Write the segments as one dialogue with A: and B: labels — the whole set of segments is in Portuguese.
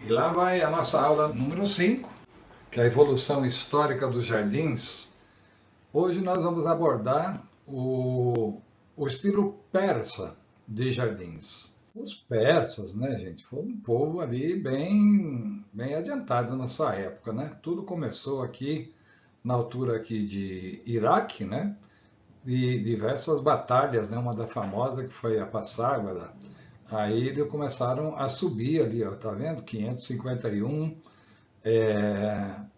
A: E lá vai a nossa aula número 5, que é a evolução histórica dos jardins. Hoje nós vamos abordar o estilo persa de jardins. Os persas, né, gente, foi um povo ali bem adiantado na sua época, né? Tudo começou aqui na altura aqui de Iraque, né? E diversas batalhas, né? Uma da famosa que foi a Passárgada. Aí eles começaram a subir ali, ó, tá vendo? 551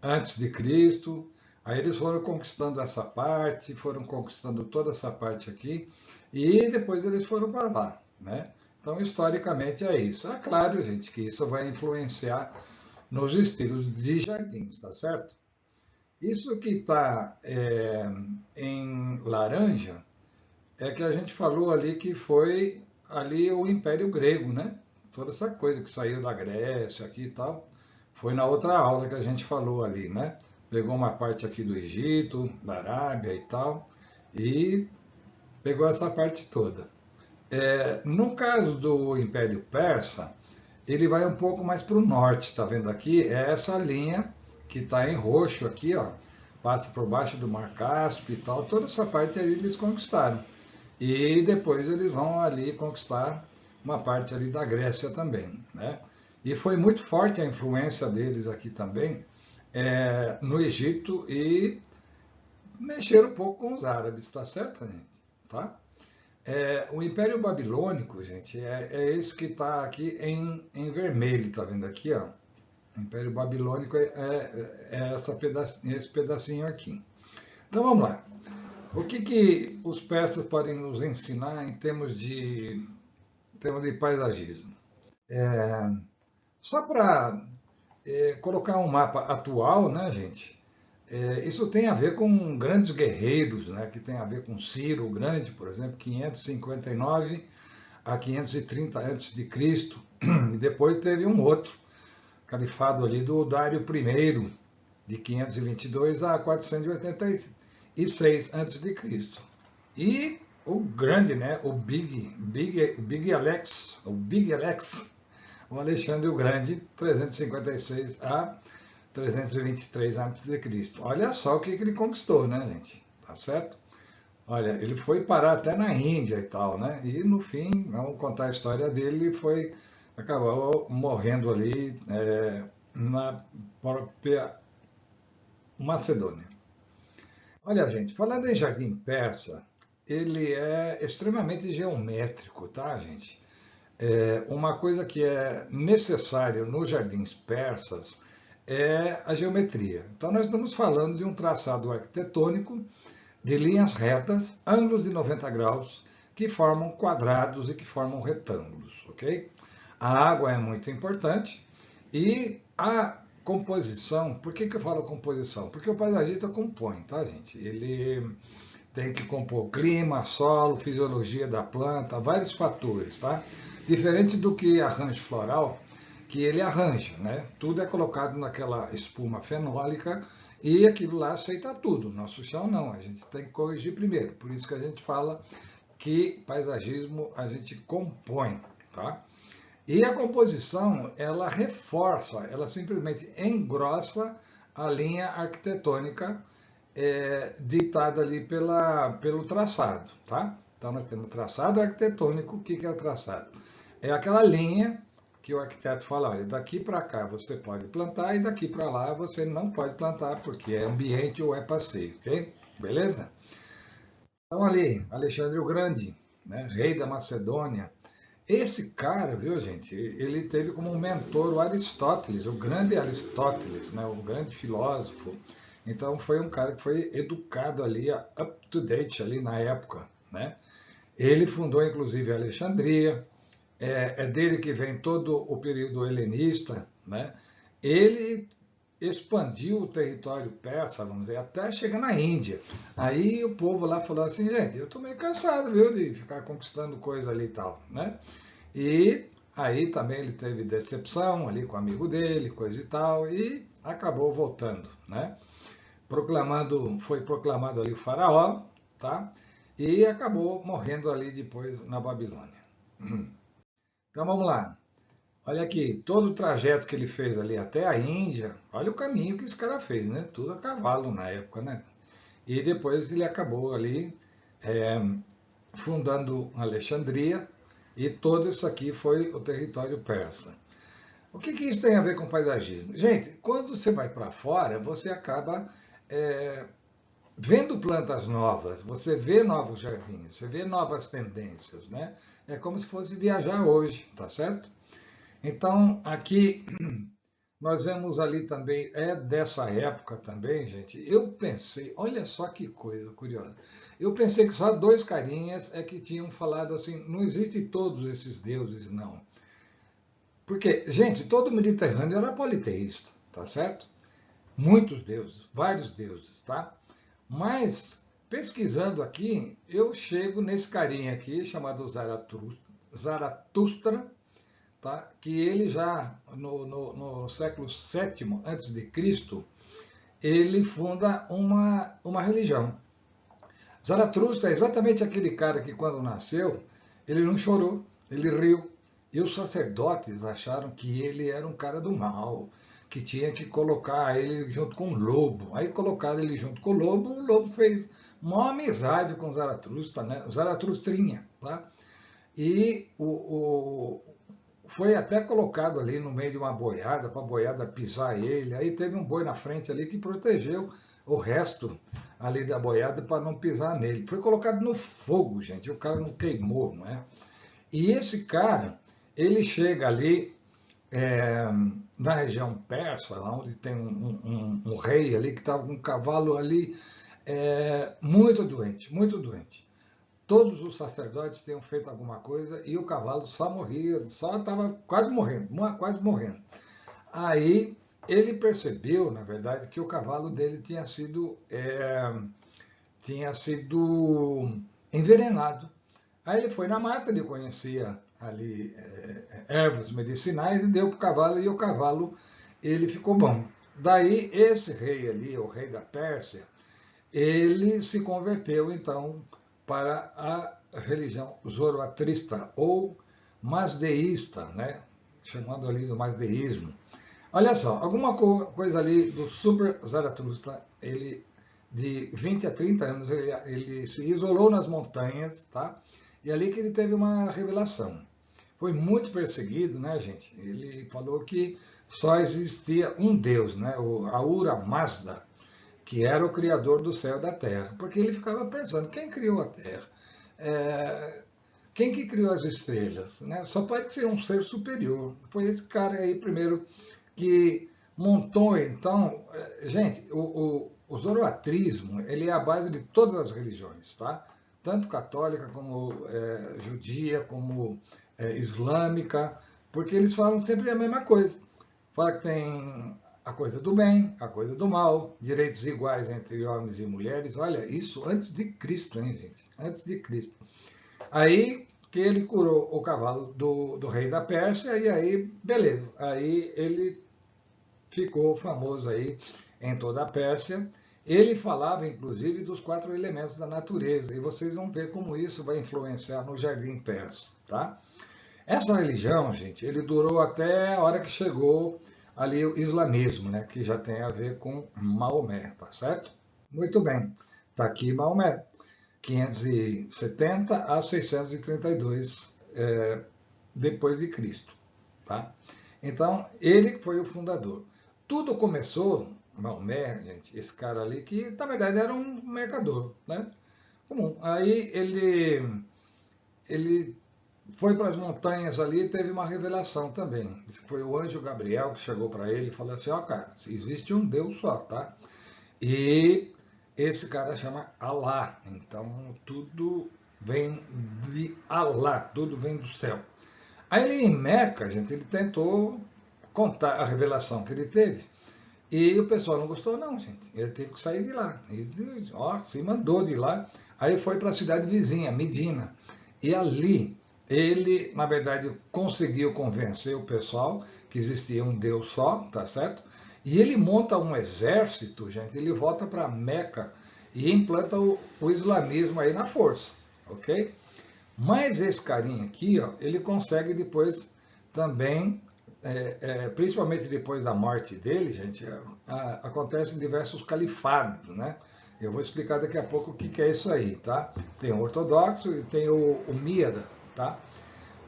A: antes de Cristo. Aí eles foram conquistando essa parte, foram conquistando toda essa parte aqui, e depois eles foram para lá, né? Então, historicamente é isso. É claro, gente, que isso vai influenciar nos estilos de jardins, tá certo? Isso que está em laranja é que a gente falou ali que foi ali o Império Grego, né? Toda essa coisa que saiu da Grécia aqui e tal, foi na outra aula que a gente falou ali, né? Pegou uma parte aqui do Egito, da Arábia e tal, e pegou essa parte toda. No caso do Império Persa, ele vai um pouco mais para o norte, tá vendo aqui? É essa linha que está em roxo aqui, ó, passa por baixo do Mar Cáspio e tal, toda essa parte aí eles conquistaram. E depois eles vão ali conquistar uma parte ali da Grécia também, né? E foi muito forte a influência deles aqui também no Egito e mexeram um pouco com os árabes, tá certo, gente? Tá? O Império Babilônico, gente, é esse que está aqui em vermelho, tá vendo aqui, ó? O Império Babilônico é esse pedacinho aqui. Então vamos lá. O que os persas podem nos ensinar em termos de paisagismo? Só para colocar um mapa atual, né, gente? Isso tem a ver com grandes guerreiros, né, que tem a ver com Ciro o Grande, por exemplo, 559 a 530 a.C. E depois teve um outro califado ali do Dário I, de 522 a 486 a.C. E o grande, né, o Big Alex, o Alexandre o Grande, 356 a 323 a.C. Olha só o que ele conquistou, né, gente? Tá certo? Olha, ele foi parar até na Índia e tal, né? E no fim, vamos contar a história dele, ele acabou morrendo ali na própria Macedônia. Olha, gente, falando em jardim persa, ele é extremamente geométrico, tá, gente? Uma coisa que é necessária nos jardins persas é a geometria. Então, nós estamos falando de um traçado arquitetônico de linhas retas, ângulos de 90 graus, que formam quadrados e que formam retângulos, ok? A água é muito importante e a composição, por que eu falo composição? Porque o paisagista compõe, tá, gente? Ele tem que compor clima, solo, fisiologia da planta, vários fatores, tá? Diferente do que arranjo floral, que ele arranja, né? Tudo é colocado naquela espuma fenólica e aquilo lá aceita tudo. Nosso chão não, a gente tem que corrigir primeiro. Por isso que a gente fala que paisagismo a gente compõe, tá? E a composição, ela reforça, ela simplesmente engrossa a linha arquitetônica ditada ali pelo traçado, tá? Então nós temos o traçado arquitetônico. O que é o traçado? É aquela linha que o arquiteto fala, olha, daqui para cá você pode plantar e daqui para lá você não pode plantar porque é ambiente ou é passeio, ok? Beleza? Então ali, Alexandre o Grande, né, rei da Macedônia. Esse cara, viu, gente, ele teve como mentor o Aristóteles, o grande Aristóteles, né, o grande filósofo. Então foi um cara que foi educado ali, up to date ali na época, né? Ele fundou inclusive a Alexandria, é dele que vem todo o período helenista, né? Ele expandiu o território persa, vamos dizer, até chegar na Índia. Aí o povo lá falou assim, gente, eu estou meio cansado, viu, de ficar conquistando coisa ali e tal, né? E aí também ele teve decepção ali com o amigo dele, coisa e tal, e acabou voltando, né? Foi proclamado ali o faraó, tá? E acabou morrendo ali depois na Babilônia. Então vamos lá. Olha aqui, todo o trajeto que ele fez ali até a Índia, olha o caminho que esse cara fez, né? Tudo a cavalo na época, né? E depois ele acabou ali é, fundando Alexandria, e todo isso aqui foi o território persa. O que isso tem a ver com paisagismo? Gente, quando você vai para fora, você acaba é, vendo plantas novas, você vê novos jardins, você vê novas tendências, né? É como se fosse viajar hoje, tá certo? Então, aqui nós vemos ali também, é dessa época também, gente. Eu pensei, olha só que coisa curiosa. Eu pensei que só dois carinhas é que tinham falado assim, não existe todos esses deuses, não. Porque, gente, todo o Mediterrâneo era politeísta, tá certo? Muitos deuses, vários deuses, tá? Mas, pesquisando aqui, eu chego nesse carinha aqui, chamado Zaratustra, tá? Que ele já, no século VII a.C., ele funda uma religião. Zaratustra é exatamente aquele cara que, quando nasceu, ele não chorou, ele riu. E os sacerdotes acharam que ele era um cara do mal, que tinha que colocar ele junto com o lobo. Aí colocaram ele junto com o lobo fez uma amizade com o Zaratustra, né? O Zarathustrinha, tá? E foi até colocado ali no meio de uma boiada, para a boiada pisar ele. Aí teve um boi na frente ali que protegeu o resto ali da boiada para não pisar nele. Foi colocado no fogo, gente, o cara não queimou, não é? E esse cara, ele chega ali na região persa, onde tem um rei ali que estava com um cavalo ali muito doente, muito doente. Todos os sacerdotes tinham feito alguma coisa e o cavalo só morria, só estava quase morrendo, quase morrendo. Aí ele percebeu, na verdade, que o cavalo dele tinha sido envenenado. Aí ele foi na mata, ele conhecia ali ervas medicinais e deu para o cavalo, e o cavalo ele ficou bom. Daí esse rei ali, o rei da Pérsia, ele se converteu então para a religião zoroastrista ou mazdeísta, né? Chamando ali do mazdeísmo. Olha só, alguma coisa ali do Super Zaratustra, ele de 20 a 30 anos, ele se isolou nas montanhas, tá? E ali que ele teve uma revelação. Foi muito perseguido, né, gente? Ele falou que só existia um Deus, né? O Ahura Mazda, que era o criador do céu e da terra. Porque ele ficava pensando, quem criou a terra? Quem que criou as estrelas? Né? Só pode ser um ser superior. Foi esse cara aí primeiro que montou, então... Gente, o zoroatrismo, ele é a base de todas as religiões, tá? Tanto católica como judia, como islâmica, porque eles falam sempre a mesma coisa. Fala que tem a coisa do bem, a coisa do mal, direitos iguais entre homens e mulheres. Olha, isso antes de Cristo, hein, gente? Antes de Cristo. Aí que ele curou o cavalo do rei da Pérsia, e aí, beleza. Aí ele ficou famoso aí em toda a Pérsia. Ele falava, inclusive, dos 4 elementos da natureza, e vocês vão ver como isso vai influenciar no jardim persa, tá? Essa religião, gente, ele durou até a hora que chegou ali o islamismo, né, que já tem a ver com Maomé, tá certo? Muito bem, tá aqui Maomé, 570 a 632 depois de Cristo, tá? Então, ele foi o fundador. Tudo começou, Maomé, gente, esse cara ali, que na verdade era um mercador, né? Comum. Aí ele foi para as montanhas ali e teve uma revelação também. Diz que foi o anjo Gabriel que chegou para ele e falou assim, ó, cara, existe um Deus só, tá? E esse cara chama Alá. Então tudo vem de Alá, tudo vem do céu. Aí ele em Meca, gente, ele tentou contar a revelação que ele teve. E o pessoal não gostou não, gente. Ele teve que sair de lá. Ele, ó, se mandou de lá. Aí foi para a cidade vizinha, Medina. E ali ele, na verdade, conseguiu convencer o pessoal que existia um Deus só, tá certo? E ele monta um exército, gente, ele volta para Meca e implanta o islamismo aí na força, ok? Mas esse carinha aqui, ó, ele consegue depois também principalmente depois da morte dele, gente, acontecem diversos califados, né? Eu vou explicar daqui a pouco o que é isso aí, tá? Tem o ortodoxo e tem o Umíada, tá?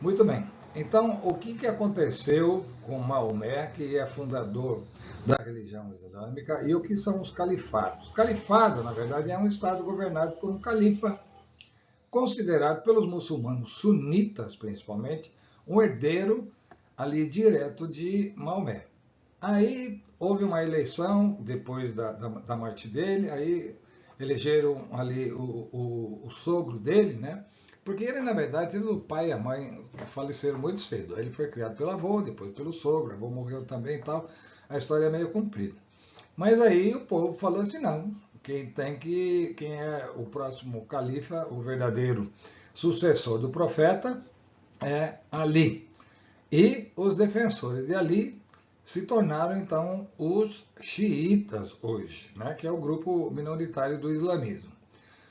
A: Muito bem. Então, o que aconteceu com Maomé, que é fundador da religião islâmica, e o que são os califados? O califado, na verdade, é um estado governado por um califa, considerado pelos muçulmanos sunitas, principalmente, um herdeiro ali direto de Maomé. Aí houve uma eleição depois da morte dele, aí elegeram ali o sogro dele, né? Porque ele, na verdade, o pai e a mãe faleceram muito cedo. Aí ele foi criado pelo avô, depois pelo sogro, o avô morreu também e tal. A história é meio comprida. Mas aí o povo falou assim, não, quem é o próximo califa, o verdadeiro sucessor do profeta, é Ali. E os defensores de Ali se tornaram, então, os xiitas hoje, né, que é o grupo minoritário do islamismo.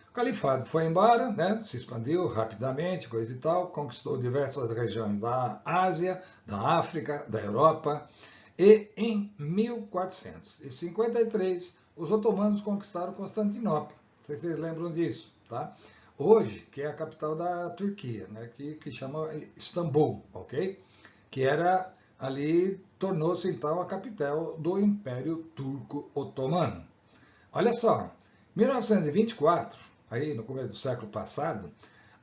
A: O califado foi embora, né, se expandiu rapidamente, coisa e tal, conquistou diversas regiões da Ásia, da África, da Europa, e em 1453 os otomanos conquistaram Constantinopla. Não sei se vocês lembram disso, tá? Hoje, que é a capital da Turquia, né, que chama Istambul, ok? Que era ali, tornou-se então a capital do Império Turco Otomano. Olha só, 1924, aí no começo do século passado,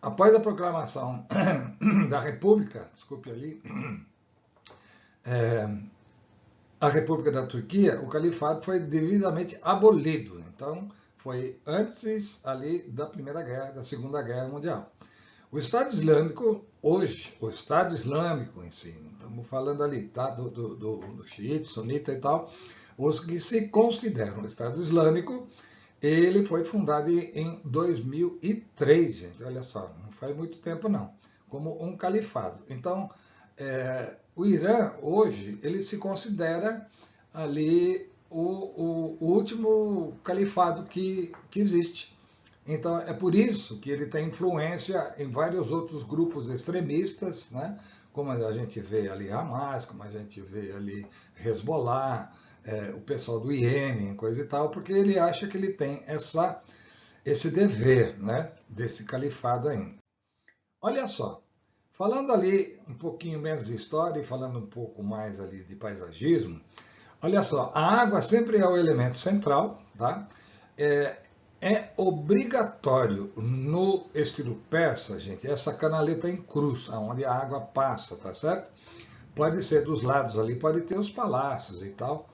A: após a proclamação da República, desculpe ali, a República da Turquia, o califado foi devidamente abolido. Então, foi antes ali da Primeira Guerra, da Segunda Guerra Mundial. O Estado Islâmico, hoje, o Estado Islâmico em si, estamos falando ali, tá? Do xiita, sunita e tal, os que se consideram o Estado Islâmico, ele foi fundado em 2003, gente, olha só, não faz muito tempo não, como um califado. Então, o Irã, hoje, ele se considera ali o último califado que existe. Então, é por isso que ele tem influência em vários outros grupos extremistas, né? Como a gente vê ali Hamas, como a gente vê ali Hezbollah, o pessoal do Iêmen, coisa e tal, porque ele acha que ele tem esse dever, né, desse califado ainda. Olha só, falando ali um pouquinho menos de história e falando um pouco mais ali de paisagismo, olha só, a água sempre é o elemento central, tá? É obrigatório no estilo persa, gente, essa canaleta em cruz, onde a água passa, tá certo? Pode ser dos lados ali, pode ter os palácios e tal,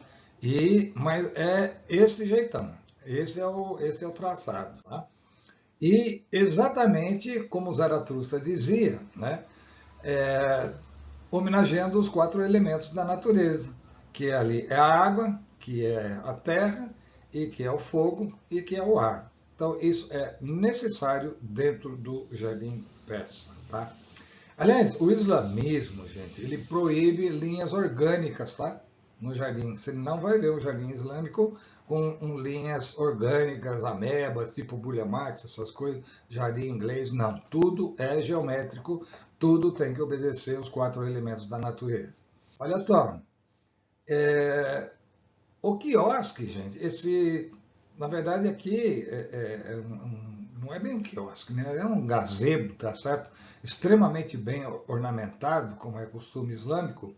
A: mas é esse jeitão, esse é o traçado, tá? E exatamente como Zaratustra dizia, né? Homenageando os 4 elementos da natureza, que ali é a água, que é a terra, e que é o fogo, e que é o ar. Então, isso é necessário dentro do jardim persa, tá? Aliás, o islamismo, gente, ele proíbe linhas orgânicas, tá? No jardim. Você não vai ver o jardim islâmico com linhas orgânicas, amebas, tipo Burle Marx, essas coisas, jardim inglês, não. Tudo é geométrico, tudo tem que obedecer os 4 elementos da natureza. Olha só, o quiosque, gente, na verdade aqui não é bem um quiosque, né? É um gazebo, tá certo? Extremamente bem ornamentado, como é costume islâmico.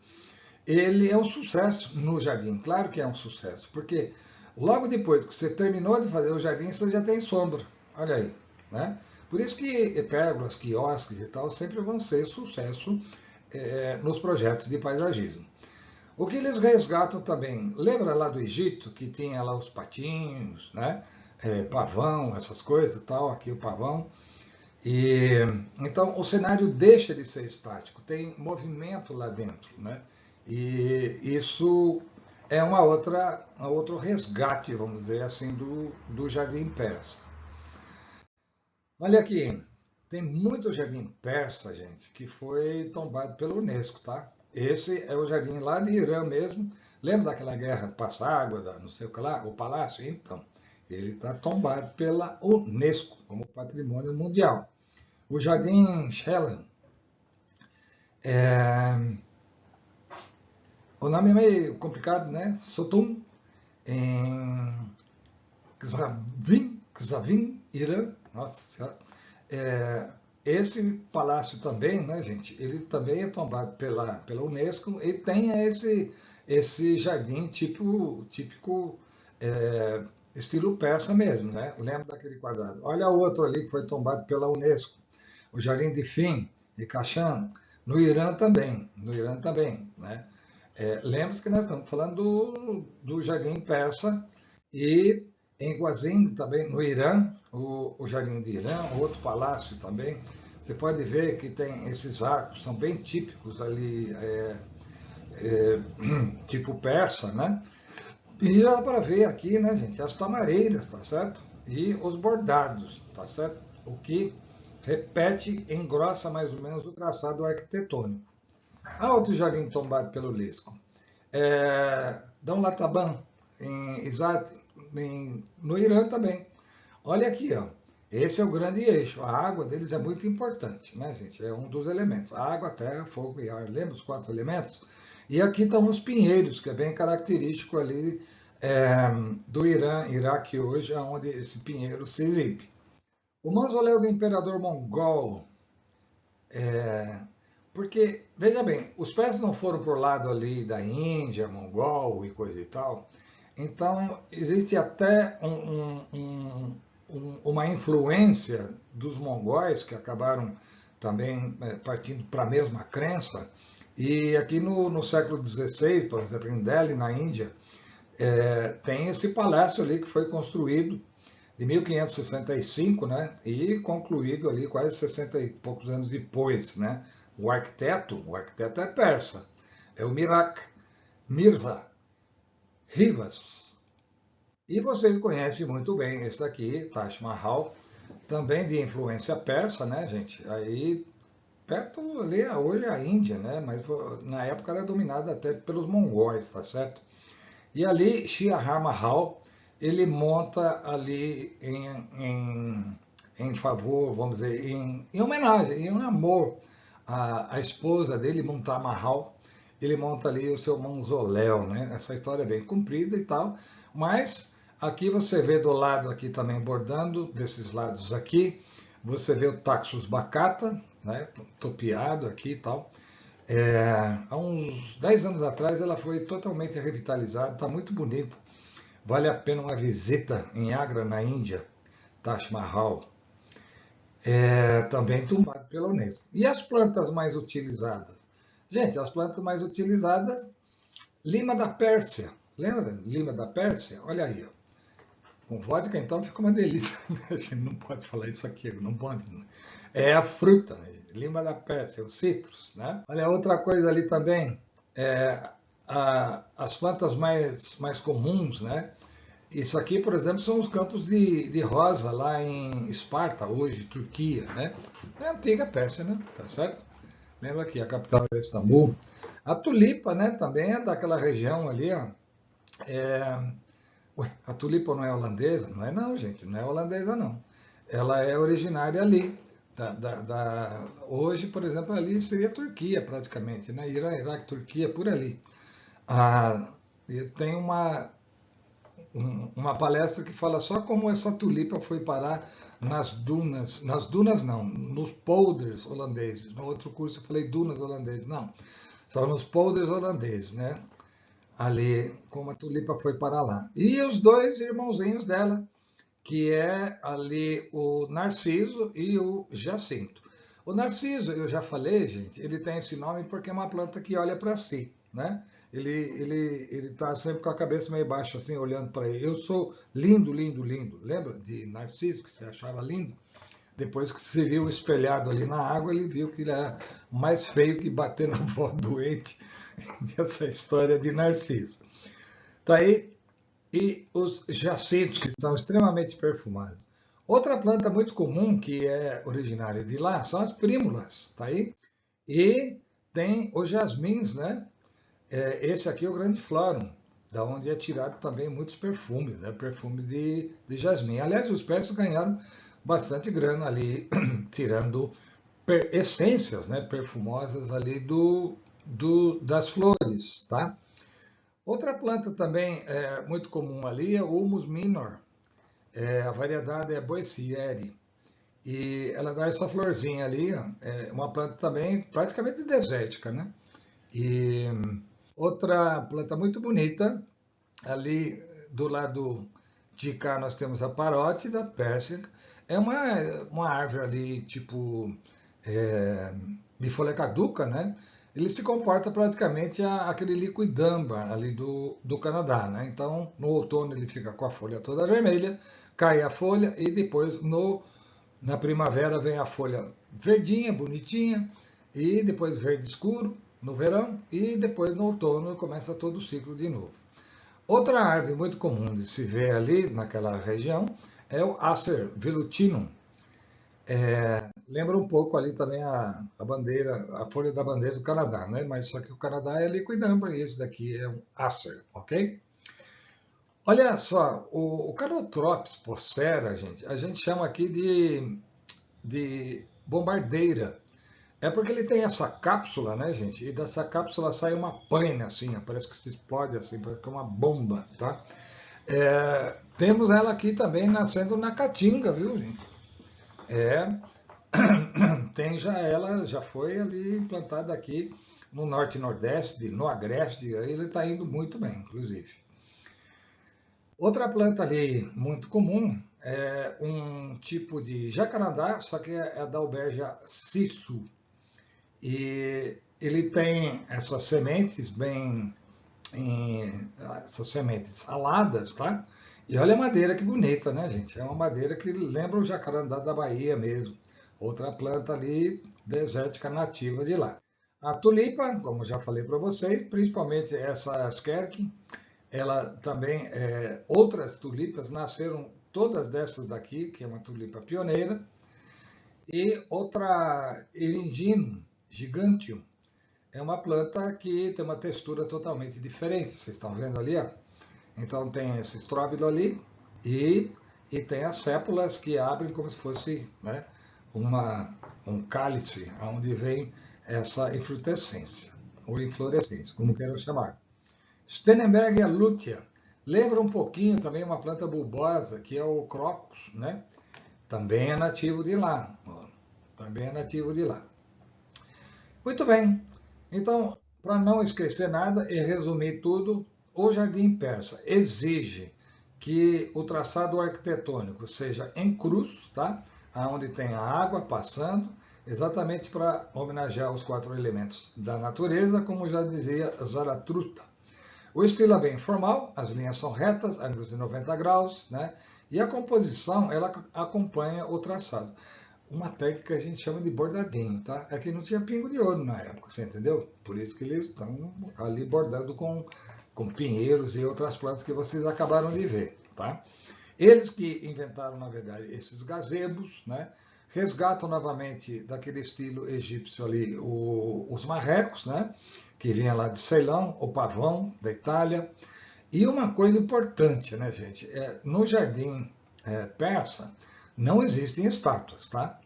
A: Ele é um sucesso no jardim, claro que é um sucesso, porque logo depois que você terminou de fazer o jardim, você já tem sombra, olha aí, né? Por isso que pérgolas, quiosques e tal sempre vão ser sucesso nos projetos de paisagismo. O que eles resgatam também, lembra lá do Egito, que tinha lá os patinhos, né? Pavão, essas coisas e tal, aqui o pavão. E então o cenário deixa de ser estático, tem movimento lá dentro, né? E isso é um outro resgate, vamos dizer assim, do jardim persa. Olha aqui, tem muito jardim persa, gente, que foi tombado pela Unesco, tá? Esse é o jardim lá de Irã mesmo. Lembra daquela guerra passa-água, não sei o que lá, o palácio? Então, ele está tombado pela Unesco como patrimônio mundial. O Jardim Shellen O nome é meio complicado, né? Sotum, em Xavim, Irã. Nossa Senhora. Esse palácio também, né, gente? Ele também é tombado pela Unesco e tem esse jardim típico estilo persa mesmo, né? Lembra daquele quadrado. Olha outro ali que foi tombado pela Unesco, o Jardim de Fim e Kashan, no Irã também, né? Lembra-se que nós estamos falando do Jardim Persa e em Guazin também, no Irã, o Jardim de Irã, outro palácio também. Você pode ver que tem esses arcos, são bem típicos ali, tipo persa, né? E já dá para ver aqui, né, gente, as tamareiras, tá certo? E os bordados, tá certo? O que repete, engrossa mais ou menos o traçado arquitetônico. Há outro jardim tombado pelo Lesco. Dom Lataban, no Irã também. Olha aqui, ó. Esse é o grande eixo. A água deles é muito importante, né, gente? É um dos elementos. Água, terra, fogo e ar. Lembra os 4 elementos? E aqui estão os pinheiros, que é bem característico ali do Irã, Iraque hoje, onde esse pinheiro se exibe. O mausoléu do imperador mongol, porque, veja bem, os persas não foram para o lado ali da Índia, mongol e coisa e tal, então existe até uma influência dos mongóis que acabaram também partindo para a mesma crença. E aqui no século XVI, por exemplo, em Delhi, na Índia, tem esse palácio ali que foi construído de 1565, né, e concluído ali quase 60 e poucos anos depois, né. O arquiteto é persa, é o Mirza Rivas. E vocês conhecem muito bem esse daqui, Taj Mahal, também de influência persa, né, gente? Aí perto ali hoje é a Índia, né? Mas na época era dominada até pelos mongóis, tá certo? E ali Shah Mahal, ele monta ali em favor, vamos dizer, em homenagem, em amor à esposa dele, Muntar Mahal, ele monta ali o seu mausoléu, né? Essa história é bem comprida e tal, mas aqui você vê do lado aqui também bordando, desses lados aqui, você vê o Taxus Bacata, né, topeado aqui e tal. Há uns 10 anos atrás ela foi totalmente revitalizada, está muito bonita. Vale a pena uma visita em Agra, na Índia, Taj Mahal. Também tombado pela Unesco. E as plantas mais utilizadas? Gente, as plantas mais utilizadas, lima da Pérsia. Lembra? Lima da Pérsia? Olha aí, ó. Com vodka, então, fica uma delícia. A gente não pode falar isso aqui, não pode. É a fruta, lima da Pérsia, o citrus, né? Olha, outra coisa ali também, as plantas mais comuns, né? Isso aqui, por exemplo, são os campos de rosa lá em Esparta, hoje, Turquia, né? É a antiga Pérsia, né? Tá certo? Lembra que a capital é Istambul. A tulipa, né? Também é daquela região ali, ó. Ué, a tulipa não é holandesa? Não é não, gente, não é holandesa não. Ela é originária ali. Hoje, por exemplo, ali seria Turquia praticamente, né? Irã, Iraque, Turquia, por ali. Tem uma palestra que fala só como essa tulipa foi parar nas dunas não, nos polders holandeses. No outro curso eu falei dunas holandeses, não, são nos polders holandeses, né? Ali, como a tulipa foi para lá. E os dois irmãozinhos dela, que é ali o Narciso e o Jacinto. O Narciso, eu já falei, gente, ele tem esse nome porque é uma planta que olha para si, né? Ele está sempre com a cabeça meio baixa, assim, olhando para ele. Eu sou lindo, lindo, lindo. Lembra de Narciso, que você achava lindo? Depois que você viu espelhado ali na água, ele viu que ele era mais feio que bater na avó doente. Essa história de Narciso. Tá aí. E os jacintos, que são extremamente perfumados. Outra planta muito comum, que é originária de lá, são as prímulas. Tá aí. E tem os jasmins, né? Esse aqui é o grande florum, da onde é tirado também muitos perfumes, né? Perfume de jasmim. Aliás, os persas ganharam bastante grana ali, tirando essências, né, perfumosas ali das flores, tá? Outra planta também muito comum ali é o Humus minor. A variedade é Boissieri. E ela dá essa florzinha ali, ó, uma planta também praticamente desértica, né? E outra planta muito bonita, ali do lado de cá nós temos a parótida pérsica, é uma árvore ali tipo é, de folha caduca, né? Ele se comporta praticamente aquele liquidâmbar ali do Canadá, né? Então, no outono ele fica com a folha toda vermelha, cai a folha e depois na primavera vem a folha verdinha, bonitinha, e depois verde escuro no verão, e depois no outono começa todo o ciclo de novo. Outra árvore muito comum de se ver ali naquela região é o Acer velutinum. Lembra um pouco ali também a bandeira, a folha da bandeira do Canadá, né? Mas só que o Canadá é liquidâmbar e esse daqui é um Acer, ok? Olha só, o Calotropis procera, gente, a gente chama aqui de bombardeira. É porque ele tem essa cápsula, né, gente? E dessa cápsula sai uma paina, assim, parece que se explode, assim, parece que é uma bomba, tá? Temos ela aqui também nascendo na Caatinga, viu, gente? É, tem já ela, já foi ali implantada aqui no Norte e Nordeste, no Agreste, aí ele está indo muito bem, inclusive. Outra planta ali muito comum é um tipo de jacarandá, só que é a da Albergia sisu. E ele tem essas sementes essas sementes aladas, tá? E olha a madeira que bonita, né, gente? É uma madeira que lembra o jacarandá da Bahia mesmo. Outra planta ali desértica nativa de lá. A tulipa, como já falei para vocês, principalmente essa Skerk, ela também, outras tulipas nasceram todas dessas daqui, que é uma tulipa pioneira, e outra Erindino giganteum, é uma planta que tem uma textura totalmente diferente. Vocês estão vendo ali, ó? Então tem esse estróbilo ali e, e tem as sépulas que abrem como se fosse, né, um cálice, onde vem essa infrutescência, ou inflorescência, como queiram chamar. Stenenbergia lutea. Lembra um pouquinho também uma planta bulbosa, que é o crocus, né? Também é nativo de lá. Ó. Também é nativo de lá. Muito bem. Então, para não esquecer nada e resumir tudo, o Jardim Persa exige que o traçado arquitetônico seja em cruz, tá? Onde tem a água passando, exatamente para homenagear os 4 elementos da natureza, como já dizia Zaratustra. O estilo é bem formal, as linhas são retas, ângulos de 90 graus, né? E a composição, ela acompanha o traçado. Uma técnica que a gente chama de bordadinho, tá? É que não tinha pingo de ouro na época, você entendeu? Por isso que eles estão ali bordando com pinheiros e outras plantas que vocês acabaram de ver, tá? Eles que inventaram, na verdade, esses gazebos, né? Resgatam novamente daquele estilo egípcio ali os marrecos, né? Que vinha lá de Ceilão, o pavão da Itália. E uma coisa importante, né, gente? No jardim persa não existem estátuas, tá?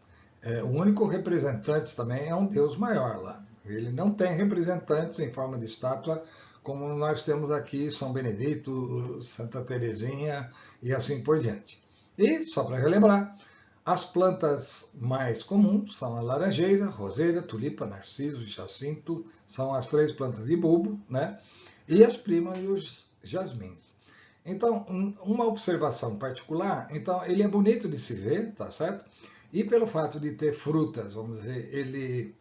A: O único representante também é um deus maior lá. Ele não tem representantes em forma de estátua como nós temos aqui São Benedito, Santa Teresinha e assim por diante. E, só para relembrar, as plantas mais comuns são a laranjeira, roseira, tulipa, narciso, jacinto, são as 3 plantas de bulbo, né? E as primas e os jasmins. Então, uma observação particular, então ele é bonito de se ver, tá certo? E pelo fato de ter frutas, vamos dizer, ele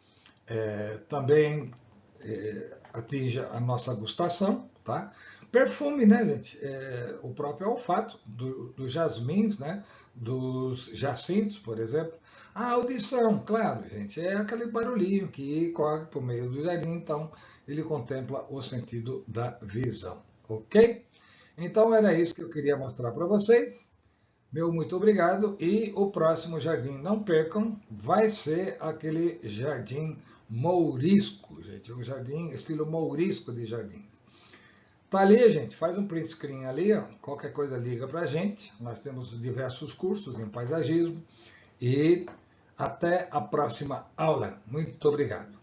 A: também atinge a nossa gustação, tá? Perfume, né, gente? O próprio olfato dos jasmins, né? Dos jacintos, por exemplo. A audição, claro, gente, é aquele barulhinho que corre por meio do jardim, então ele contempla o sentido da visão, ok? Então era isso que eu queria mostrar para vocês. Meu muito obrigado e o próximo jardim, não percam, vai ser aquele jardim mourisco, gente, um jardim estilo mourisco de jardins. Tá ali, gente, faz um print screen ali, ó, qualquer coisa liga pra gente, nós temos diversos cursos em paisagismo e até a próxima aula. Muito obrigado.